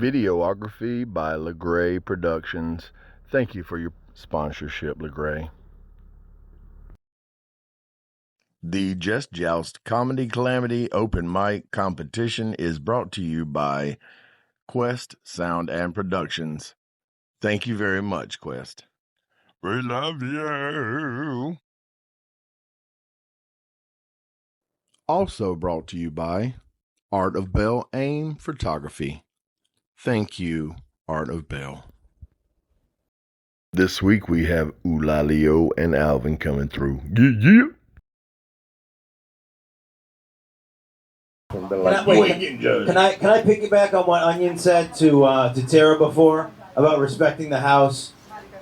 Videography by LeGray Productions. Thank you for your sponsorship, LeGray. The Just Joust Comedy Calamity Open Mic Competition is brought to you by Quest Sound and Productions. Thank you very much, Quest. We love you. Also brought to you by Art of Bell Aim Photography. Thank you, Art of Bell. This week we have Eulalio and Alvin coming through. Yeah. Can I piggyback on what Onion said to Tara before about respecting the house?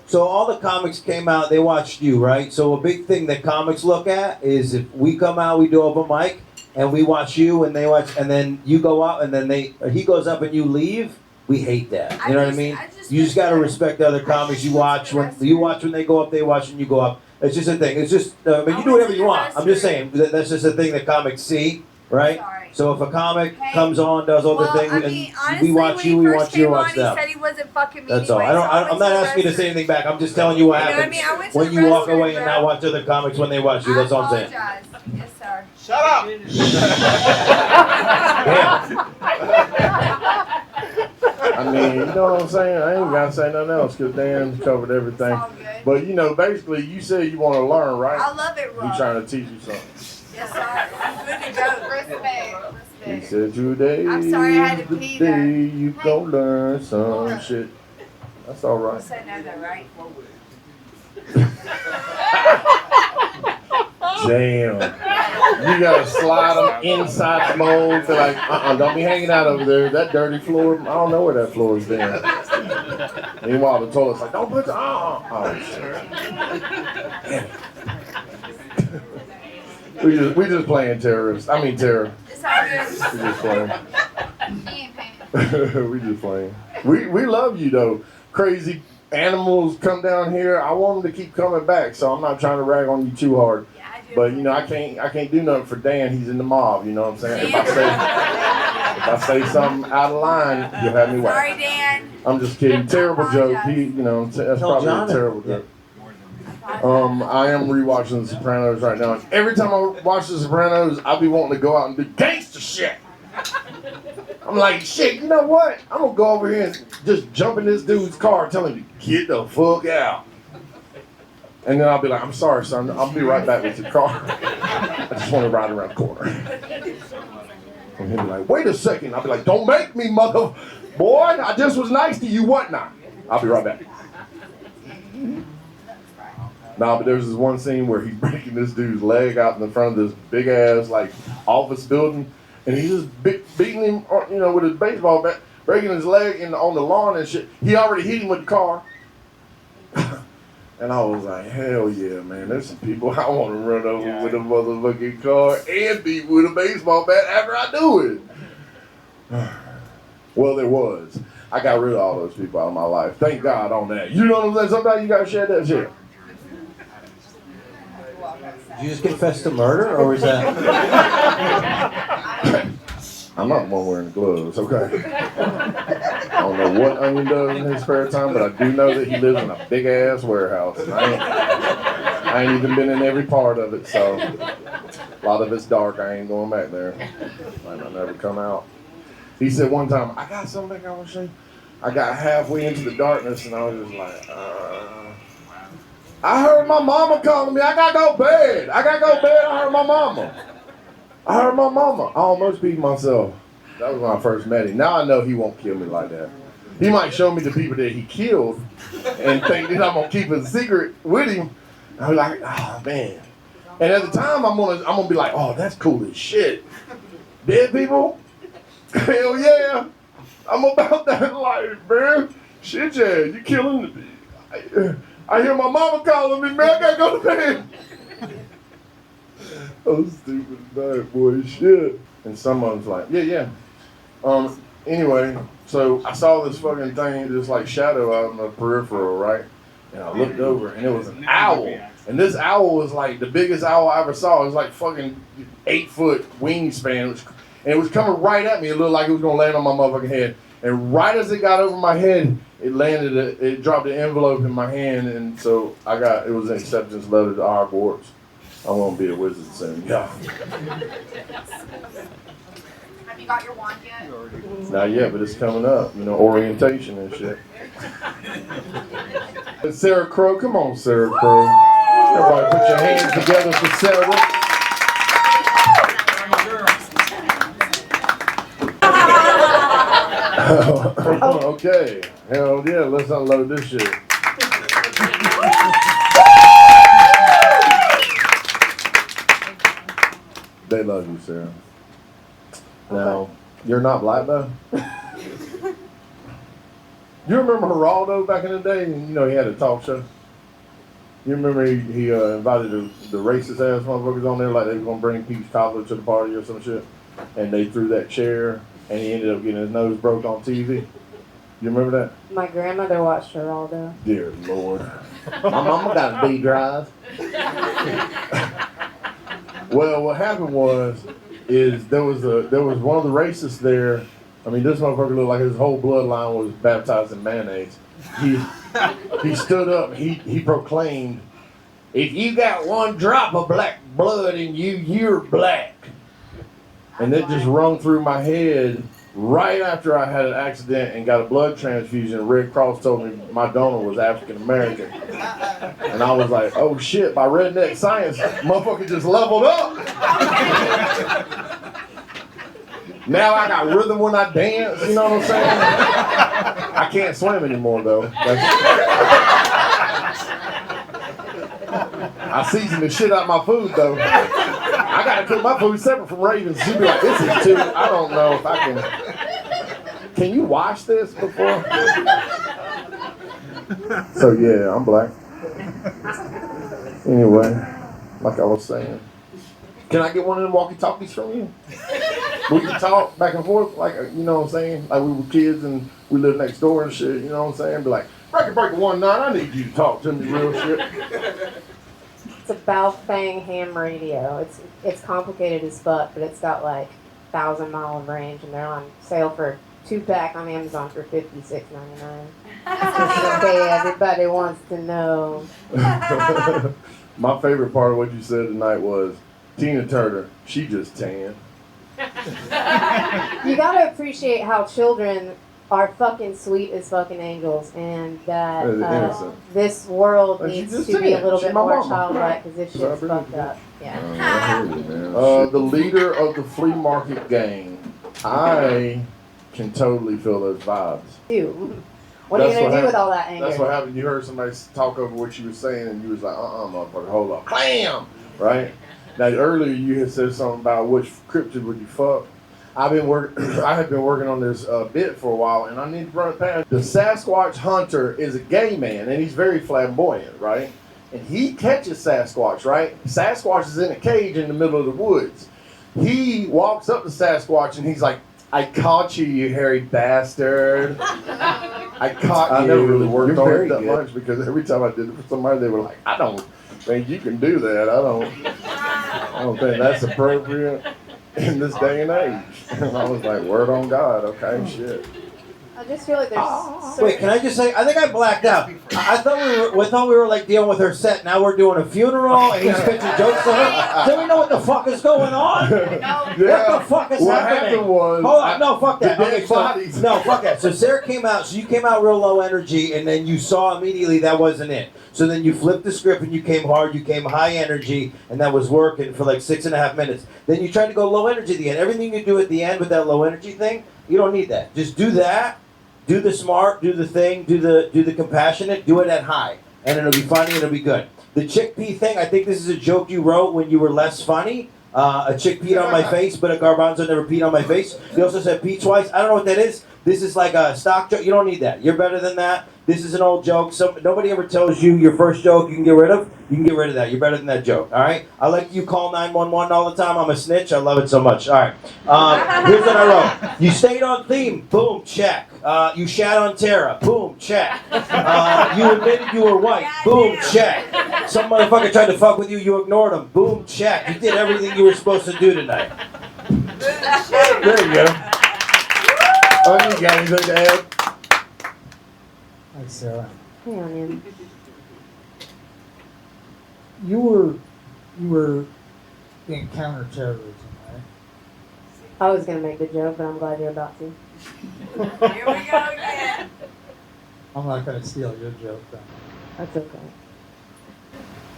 So all the comics came out, they watched you, right? So a big thing that comics look at is if we come out, we do open mic, and we watch you, and they watch, and then you go out, and then he goes up and you leave. We hate that. You know what I mean? You just gotta respect the other comics. You watch when they go up, they watch, and you go up. It's just a thing. It's just I mean, you do whatever you want. I'm just saying that's just a thing that comics see, right? So if a comic comes on, does all the things, and we watch you, we watch you, watch them. He said he wasn't fucking me. That's all. I'm not asking you to say anything back. I'm just telling you what happens when you walk away and not watch other comics when they watch you. That's all I'm saying. Yes, sir. Shut up! I mean, you know what I'm saying? I ain't got to say nothing else because Dan covered everything. But, you know, basically, you said you want to learn, right? I love it, Rob. He's trying to teach you something. Yes, sir. I'm good to go. Respect. He said today, I'm sorry I had to pee today there. you gon' learn some shit. That's all right. You said no, though, right? Damn. You gotta slide them inside the mold. They're like, don't be hanging out over there. That dirty floor, I don't know where that floor is been. Meanwhile, the toilet's like, don't put the, oh shit. We just playing terrorists. I mean terror. It's all good. We just playing. He ain't paying. We just playing. We love you though. Crazy animals come down here. I want them to keep coming back, so I'm not trying to rag on you too hard. Yeah, I do. But you know, I can't do nothing for Dan. He's in the mob. You know what I'm saying? If I say something out of line, you'll have me whacked. Sorry, Dan. I'm just kidding. Terrible joke. That's probably a terrible joke. I am rewatching The Sopranos right now. Every time I watch The Sopranos, I'll be wanting to go out and do gangster shit. I'm like, shit, you know what? I'm gonna go over here and just jump in this dude's car and tell him to get the fuck out. And then I'll be like, I'm sorry, son. I'll be right back with your car. I just want to ride around the corner. And he'll be like, wait a second. I'll be like, don't make me, mother. Boy, I just was nice to you. What now? I'll be right back. Nah, but there's this one scene where he's breaking this dude's leg out in the front of this big ass like office building, and he's just beating him, you know, with his baseball bat, breaking his leg on the lawn and shit. He already hit him with the car, and I was like, hell yeah, man! There's some people I want to run over with a motherfucking car and beat with a baseball bat after I do it. Well, there was. I got rid of all those people out of my life. Thank God on that. You know what I'm saying? Sometimes you gotta share that shit. Did you just confess to murder, or was that? I'm not the one wearing gloves, okay? I don't know what Onion does in his spare time, but I do know that he lives in a big-ass warehouse. And I ain't even been in every part of it, so a lot of it's dark. I ain't going back there. Might not never come out. He said one time, I got something I want to show you. I got halfway into the darkness, and I was just like, I heard my mama calling me. I gotta go to bed. I heard my mama. I almost beat myself. That was when I first met him. Now I know he won't kill me like that. He might show me the people that he killed and think that I'm gonna keep a secret with him. I'm like, oh man. And at the time I'm gonna be like, oh, that's cool as shit. Dead people? Hell yeah. I'm about that life, man. Shit, yeah, you killing me. I hear my mama calling me, man. I gotta go to bed. Oh, stupid bad boy shit. And someone's like, yeah. Anyway, so I saw this fucking thing, this like shadow out in the peripheral, right? And I looked over, and it was an owl. And this owl was like the biggest owl I ever saw. It was like fucking 8-foot wingspan. And it was coming right at me. It looked like it was gonna land on my motherfucking head. And right as it got over my head, it dropped an envelope in my hand, and so it was an acceptance letter to Hogwarts. I won't be a wizard soon. Yeah. Have you got your wand yet? Not yet, but it's coming up. Orientation and shit. Sarah Crow, come on, Sarah Crow. Everybody put your hands together for Sarah. Okay. Hell yeah, let's unload this shit. They love you, Sarah. Now, you're not black though? You remember Geraldo back in the day? He had a talk show. You remember he invited the racist ass motherfuckers on there like they were gonna bring peach cobbler to the party or some shit, and they threw that chair, and he ended up getting his nose broke on TV. You remember that? My grandmother watched Geraldo. Dear Lord, my mama got a B drive. Well, what happened was there was one of the racists there. I mean, this motherfucker looked like his whole bloodline was baptized in mayonnaise. He stood up. He proclaimed, "If you got one drop of black blood in you, you're black." And it just rung through my head right after I had an accident and got a blood transfusion. Red Cross told me my donor was African American, and I was like, "Oh shit!" By redneck science, motherfucker just leveled up. Now I got rhythm when I dance, you know what I'm saying? I can't swim anymore though. I season the shit out of my food though. I gotta cook my food separate from Ravens. She'd be like, "This is too, I don't know if I can. Can you wash this before?" So yeah, I'm black. Anyway, like I was saying. Can I get one of them walkie-talkies from you? We can talk back and forth, like, you know what I'm saying? Like we were kids and we lived next door and shit, you know what I'm saying? Be like, Breaker 19, I need you to talk to me real shit. It's a Baofeng ham radio. It's complicated as fuck, but it's got like 1,000-mile range, and they're on sale for 2-pack on Amazon for $56.99. Okay, everybody wants to know. My favorite part of what you said tonight was Tina Turner, she just tan. You gotta appreciate how children are fucking sweet as fucking angels, and that this world needs to be a little bit more childlike because this shit's fucked up. Yeah. The leader of the flea market gang, I can totally feel those vibes. Dude, what are you gonna do with all that anger? That's what happened. You heard somebody talk over what you were saying, and you was like, motherfucker, hold up, clam, right? Now earlier you had said something about which cryptid would you fuck. I have been working on this bit for a while, and I need to run it past. The Sasquatch hunter is a gay man, and he's very flamboyant, right? And he catches Sasquatch, right? Sasquatch is in a cage in the middle of the woods. He walks up to Sasquatch, and he's like, "I caught you, you hairy bastard. I caught you." I never really worked on it that much because every time I did it for somebody, they were like, "I don't think you can do that. I don't think that's appropriate in this day and age." And I was like, word on God, okay, shit. I just feel like there's Wait, can I just say, I think I blacked out. I thought we were like dealing with her set. Now we're doing a funeral and he's pitching jokes to her. Do we know what the fuck is going on? Yeah. What the fuck is what happening? Happened was, hold on, no, fuck that. Okay, bodies. no, fuck that. So Sarah came out, so you came out real low energy, and then you saw immediately that wasn't it. So then you flipped the script and you came hard, you came high energy, and that was working for like 6.5 minutes. Then you tried to go low energy at the end. Everything you do at the end with that low energy thing, you don't need that. Just do that. Do the smart, do the thing, do the compassionate, do it at high. And it'll be funny, it'll be good. The chickpea thing, I think this is a joke you wrote when you were less funny. A chick peed on my face, but a garbanzo never peed on my face. You also said pee twice. I don't know what that is. This is like a stock joke. You don't need that. You're better than that. This is an old joke. Nobody ever tells you your first joke you can get rid of. You can get rid of that. You're better than that joke. All right? I like you call 911 all the time. I'm a snitch. I love it so much. All right. Here's what I wrote. You stayed on theme. Boom, check. You shat on Tara. Boom, check. You admitted you were white. Boom, check. Some motherfucker tried to fuck with you. You ignored him. Boom, check. You did everything you were supposed to do tonight. There you go. You got anything to add? Hi, Sarah. Hey, Onion. You were in counterterrorism, right? I was gonna make the joke, but I'm glad you're about to. Here we go again. I'm not going to steal your joke, then. That's okay.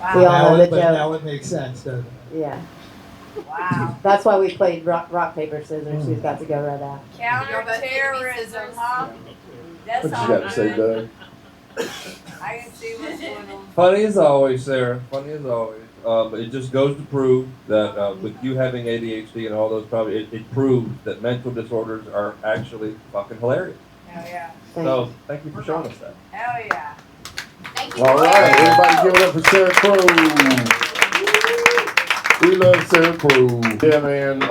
Wow. We all know the But joke. now it makes sense, doesn't it? Yeah. Wow. That's why we played rock paper, scissors. Who's got to go right out? Counterterrorism, huh? That's What all you got to say, good. Doug? I can see what's going on. Funny as always, Sarah. Funny as always. It just goes to prove that with you having ADHD and all those problems, it proves that mental disorders are actually fucking hilarious. Hell yeah. So thank you for showing us that. Hell yeah. Thank you. All right, everybody give it up for Sarah Crow. We love Sarah Crow. Yeah, man.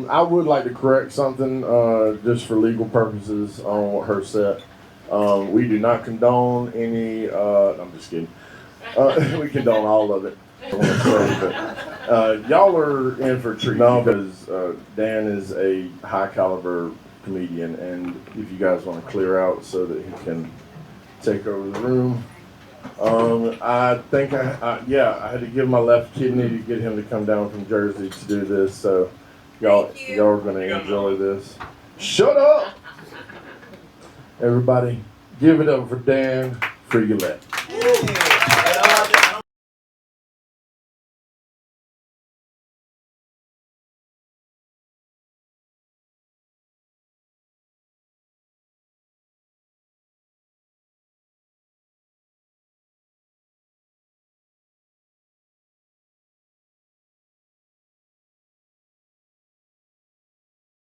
I would like to correct something just for legal purposes on what her said. We do not condone any. I'm just kidding. We condone all of it. I want to say, but y'all are in for a treat because Dan is a high caliber comedian, and if you guys want to clear out so that he can take over the room. I think I had to give my left kidney to get him to come down from Jersey to do this, so y'all are going to enjoy this. Shut up! Everybody, give it up for Dan Frigolette.